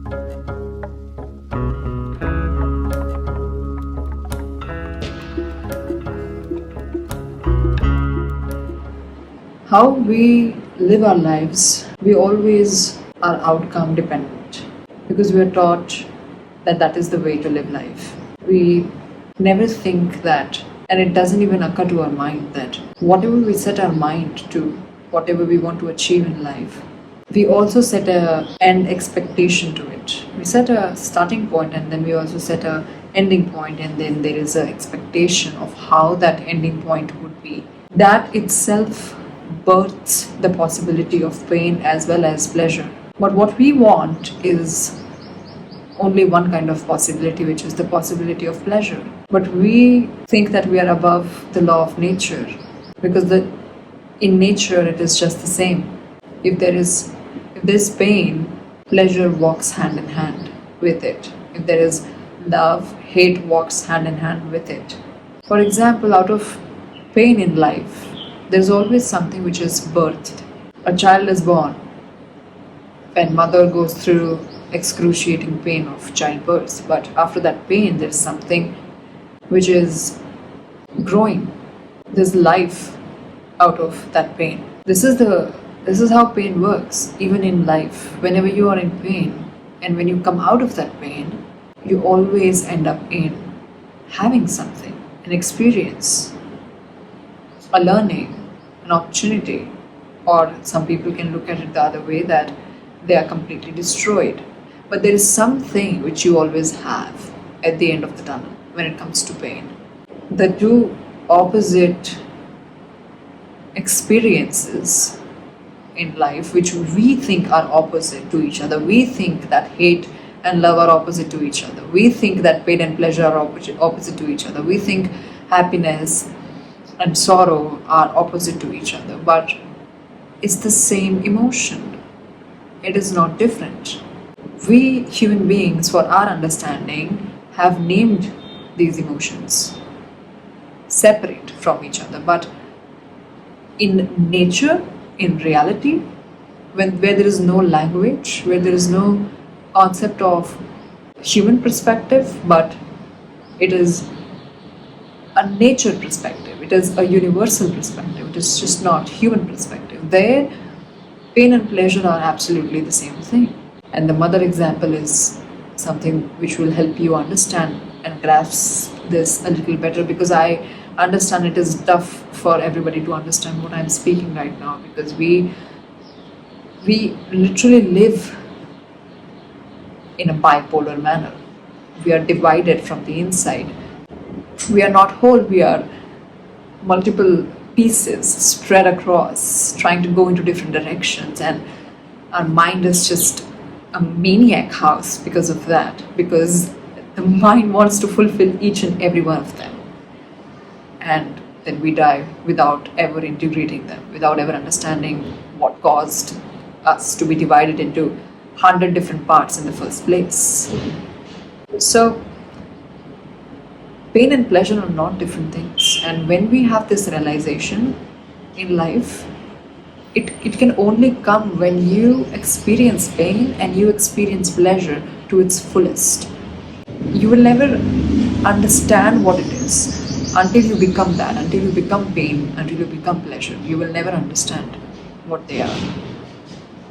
How we live our lives, we always are outcome dependent because we are taught that that is the way to live life. We never think that, and it doesn't even occur to our mind that whatever we set our mind to, whatever we want to achieve in life, we also set a end expectation to it. We set a starting point and then we also set a ending point, and then there is an expectation of how that ending point would be. That itself births the possibility of pain as well as pleasure. But what we want is only one kind of possibility, which is the possibility of pleasure. But we think that we are above the law of nature because in nature it is just the same. If there is pain, pleasure walks hand in hand with it. If there is love, hate walks hand in hand with it. For example, out of pain in life, there's always something which is birthed. A child is born. When mother goes through excruciating pain of childbirth, but after that pain, there's something which is growing. There's life out of that pain. This is how pain works. Even in life, whenever you are in pain, and when you come out of that pain, you always end up in having something, an experience, a learning, an opportunity, or some people can look at it the other way that they are completely destroyed. But there is something which you always have at the end of the tunnel when it comes to pain. The two opposite experiences in life, which we think are opposite to each other. We think that hate and love are opposite to each other. We think that pain and pleasure are opposite to each other. We think happiness and sorrow are opposite to each other, but it's the same emotion. It is not different. We human beings, for our understanding, have named these emotions separate from each other, but in nature, in reality, where there is no language, where there is no concept of human perspective, but it is a nature perspective, it is a universal perspective, it is just not human perspective. There, pain and pleasure are absolutely the same thing. And the mother example is something which will help you understand and grasp this a little better, because I understand it is tough for everybody to understand what I'm speaking right now, because we literally live in a bipolar manner. We are divided from the inside. We are not whole, we are multiple pieces spread across, trying to go into different directions, and our mind is just a maniac house because of that, because the mind wants to fulfill each and every one of them. And then we die without ever integrating them, without ever understanding what caused us to be divided into 100 different parts in the first place. So, pain and pleasure are not different things. And when we have this realization in life, it can only come when you experience pain and you experience pleasure to its fullest. You will never understand what it is until you become that, until you become pain, until you become pleasure. You will never understand what they are.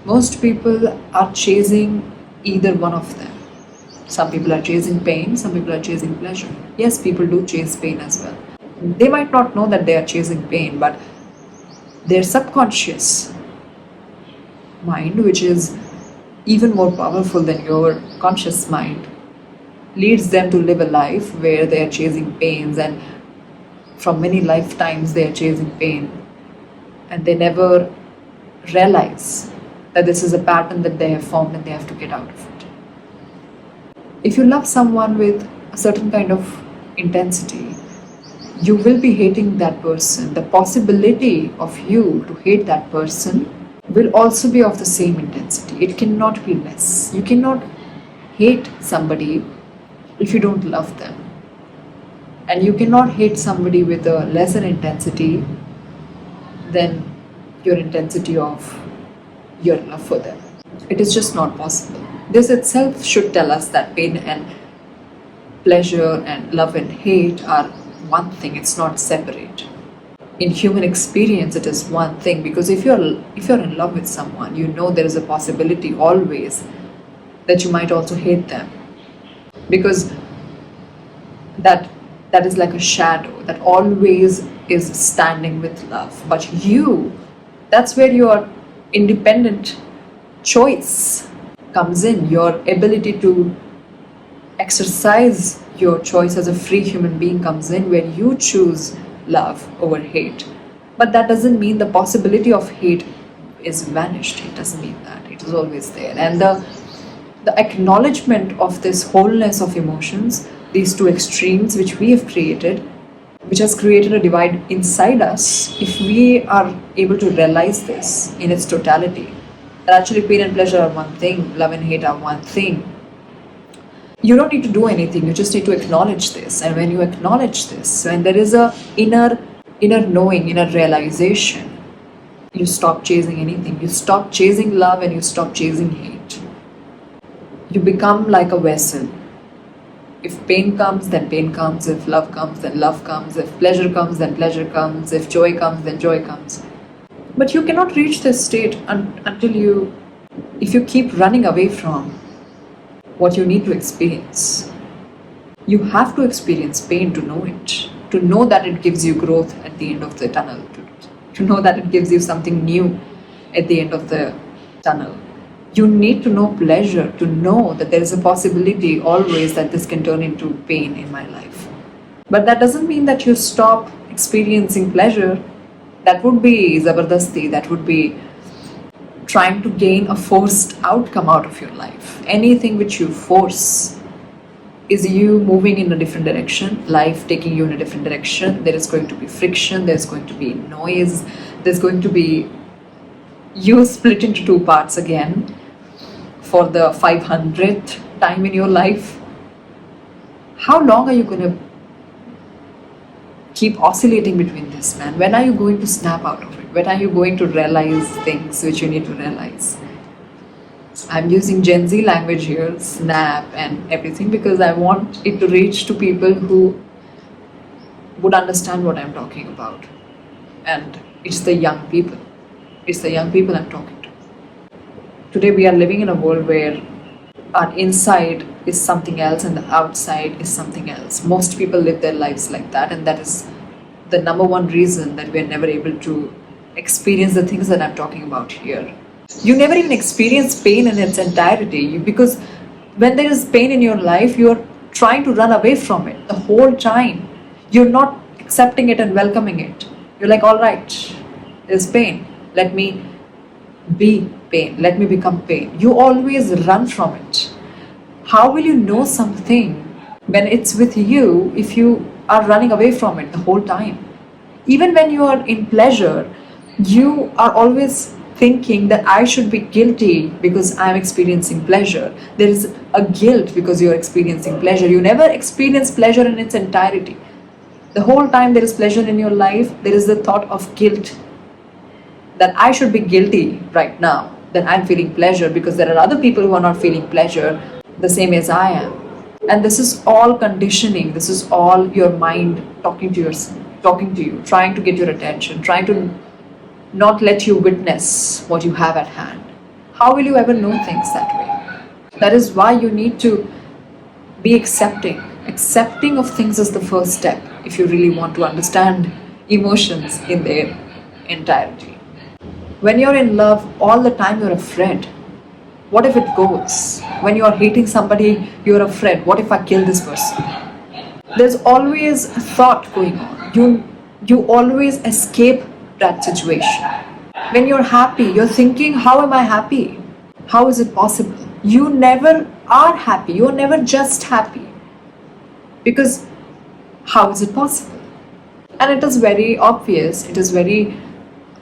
Most people are chasing either one of them. Some people are chasing pain, some people are chasing pleasure. Yes, people do chase pain as well. They might not know that they are chasing pain, but their subconscious mind, which is even more powerful than your conscious mind, leads them to live a life where they are chasing pains, and from many lifetimes they are chasing pain, and they never realize that this is a pattern that they have formed and they have to get out of it. If you love someone with a certain kind of intensity, you will be hating that person. The possibility of you to hate that person will also be of the same intensity. It cannot be less. You cannot hate somebody if you don't love them. And you cannot hate somebody with a lesser intensity than your intensity of your love for them. It is just not possible. This itself should tell us that pain and pleasure and love and hate are one thing, it's not separate. In human experience it is one thing, because if you're in love with someone, you know there is a possibility always that you might also hate them, because that is like a shadow that always is standing with love. But that's where your independent choice comes in, your ability to exercise your choice as a free human being comes in, where you choose love over hate. But that doesn't mean the possibility of hate is vanished. It doesn't mean that. It is always there. And the acknowledgement of this wholeness of emotions, these two extremes which we have created, which has created a divide inside us, if we are able to realize this in its totality, that actually pain and pleasure are one thing, love and hate are one thing, you don't need to do anything, you just need to acknowledge this. And when you acknowledge this, when there is a inner knowing, inner realization, you stop chasing anything. You stop chasing love and you stop chasing hate. You become like a vessel. If pain comes, then pain comes. If love comes, then love comes. If pleasure comes, then pleasure comes. If joy comes, then joy comes. But you cannot reach this state until if you keep running away from what you need to experience. You have to experience pain to know it, to know that it gives you growth at the end of the tunnel, to know that it gives you something new at the end of the tunnel. You need to know pleasure to know that there is a possibility always that this can turn into pain in my life. But that doesn't mean that you stop experiencing pleasure. That would be zabardasti, that would be trying to gain a forced outcome out of your life. Anything which you force is you moving in a different direction, life taking you in a different direction. There is going to be friction, there's going to be noise, there's going to be you split into two parts again for the 500th time in your life. How long are you going to keep oscillating between this, man? When are you going to snap out of it? When are you going to realize things which you need to realize? I'm using Gen Z language here, snap and everything, because I want it to reach to people who would understand what I'm talking about. And it's the young people. It's the young people I'm talking to. Today we are living in a world where our inside is something else and the outside is something else. Most people live their lives like that, and that is the number one reason that we are never able to experience the things that I'm talking about here. You never even experience pain in its entirety, because when there is pain in your life, you're trying to run away from it the whole time. You're not accepting it and welcoming it. You're like, all right, there's pain. Let me be pain. Let me become pain. You always run from it. How will you know something when it's with you if you are running away from it the whole time? Even when you are in pleasure, you are always thinking that I should be guilty because I'm experiencing pleasure. There is a guilt because you're experiencing pleasure. You never experience pleasure in its entirety. The whole time there is pleasure in your life, there is the thought of guilt, that I should be guilty right now, that I'm feeling pleasure because there are other people who are not feeling pleasure the same as I am. And this is all conditioning. This is all your mind talking to you, trying to get your attention, trying to not let you witness what you have at hand. How will you ever know things that way? That is why you need to be accepting. Accepting of things is the first step if you really want to understand emotions in their entirety. When you're in love, all the time you're afraid. What if it goes? When you're hating somebody, you're afraid. What if I kill this person? There's always a thought going on. You always escape that situation. When you're happy, you're thinking, how am I happy? How is it possible? You never are happy. You're never just happy. Because how is it possible? And it is very obvious. It is very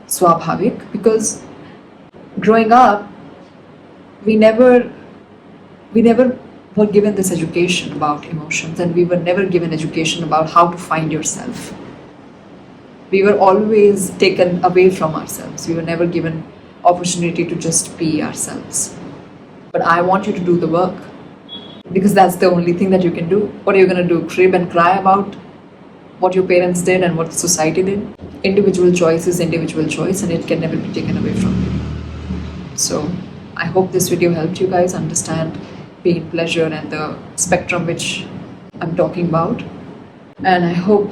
swabhavik, because growing up, we never were given this education about emotions, and we were never given education about how to find yourself. We were always taken away from ourselves. We were never given opportunity to just be ourselves. But I want you to do the work, because that's the only thing that you can do. What are you going to do? Crib and cry about what your parents did and what society did? Individual choice is individual choice, and it can never be taken away from you. So I hope this video helped you guys understand pain, pleasure, and the spectrum which I'm talking about. And I hope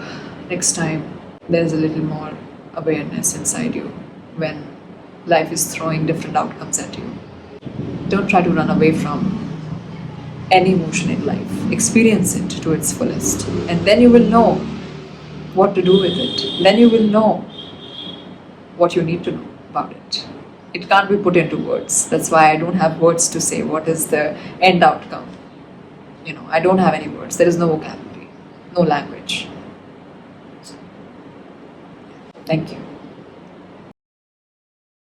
next time there's a little more awareness inside you when life is throwing different outcomes at you. Don't try to run away from any emotion in life. Experience it to its fullest, and then you will know what to do with it. Then you will know what you need to know about it. It can't be put into words. That's why I don't have words to say what is the end outcome. I don't have any words. There is no vocabulary, no language. Thank you.